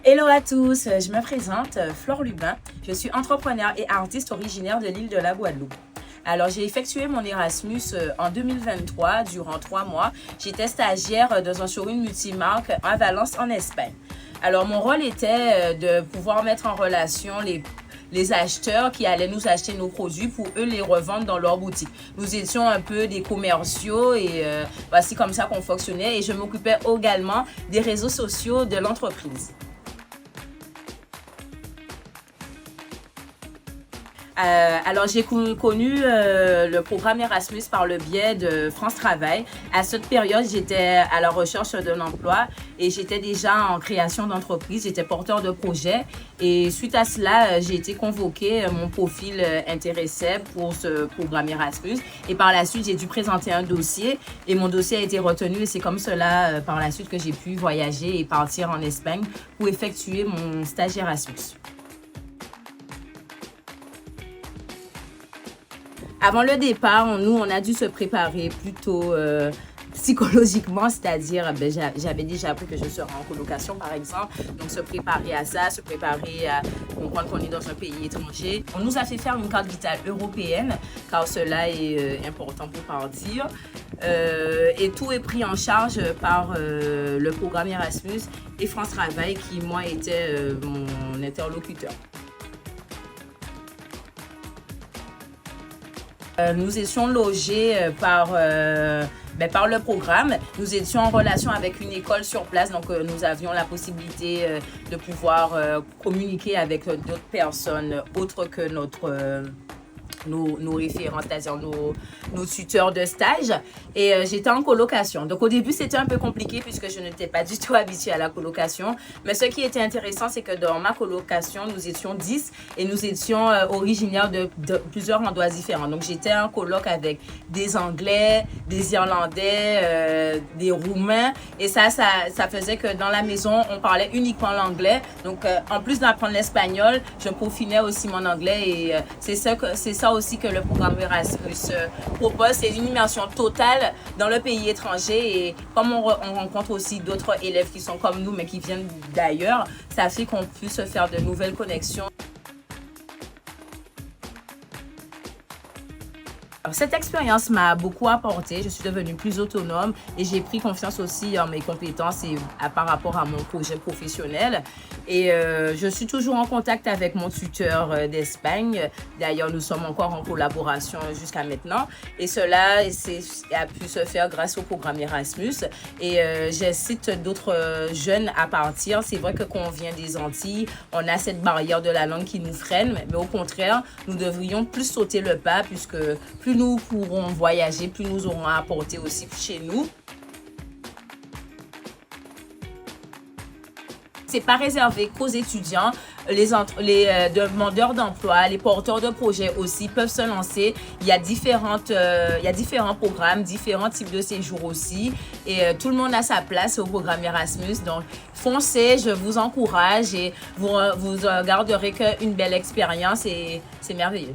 Hello à tous, je me présente, Flore Lubin. Je suis entrepreneur et artiste originaire de l'île de la Guadeloupe. Alors, j'ai effectué mon Erasmus en 2023 durant 3 mois. J'étais stagiaire dans un showroom multimarque à Valence en Espagne. Alors, mon rôle était de pouvoir mettre en relation les acheteurs qui allaient nous acheter nos produits pour eux les revendre dans leur boutique. Nous étions un peu des commerciaux et voici comme ça qu'on fonctionnait. Et je m'occupais également des réseaux sociaux de l'entreprise. Alors, j'ai connu le programme Erasmus par le biais de France Travail. À cette période, j'étais à la recherche d'un emploi et j'étais déjà en création d'entreprise. J'étais porteur de projet et suite à cela, j'ai été convoquée. Mon profil intéressait pour ce programme Erasmus et par la suite, j'ai dû présenter un dossier et mon dossier a été retenu et c'est comme cela, par la suite, que j'ai pu voyager et partir en Espagne pour effectuer mon stage Erasmus. Avant le départ, on a dû se préparer plutôt psychologiquement, c'est-à-dire j'avais déjà appris que je serais en colocation par exemple, donc se préparer à ça, se préparer à comprendre qu'on est dans un pays étranger. On nous a fait faire une carte vitale européenne car cela est important pour partir et tout est pris en charge par le programme Erasmus et France Travail qui moi était mon interlocuteur. Nous étions logés par le programme. Nous étions en relation avec une école sur place, donc nous avions la possibilité de pouvoir communiquer avec d'autres personnes autres que nos référents, c'est-à-dire nos tuteurs de stage. Et j'étais en colocation. Donc au début, c'était un peu compliqué puisque je n'étais pas du tout habituée à la colocation. Mais ce qui était intéressant, c'est que dans ma colocation, nous étions 10 et nous étions originaires de plusieurs endroits différents. Donc j'étais en coloc avec des Anglais, des Irlandais, des Roumains. Et ça faisait que dans la maison, on parlait uniquement l'anglais. Donc en plus d'apprendre l'espagnol, je peaufinais aussi mon anglais. Et c'est ça aussi que le programme Erasmus propose, c'est une immersion totale dans le pays étranger et comme on rencontre aussi d'autres élèves qui sont comme nous mais qui viennent d'ailleurs, ça fait qu'on puisse faire de nouvelles connexions. Cette expérience m'a beaucoup apporté, je suis devenue plus autonome et j'ai pris confiance aussi en mes compétences et par rapport à mon projet professionnel. Et je suis toujours en contact avec mon tuteur d'Espagne. D'ailleurs, nous sommes encore en collaboration jusqu'à maintenant. Et cela a pu se faire grâce au programme Erasmus. Et j'incite d'autres jeunes à partir. C'est vrai que quand on vient des Antilles, on a cette barrière de la langue qui nous freine. Mais au contraire, nous devrions plus sauter le pas puisque plus nous pourrons voyager, plus nous aurons à apporter aussi chez nous. C'est pas réservé qu'aux étudiants, les demandeurs d'emploi, les porteurs de projets aussi peuvent se lancer. Il y a différents programmes, différents types de séjours aussi et tout le monde a sa place au programme Erasmus. Donc foncez, je vous encourage et vous garderez qu'une belle expérience et c'est merveilleux.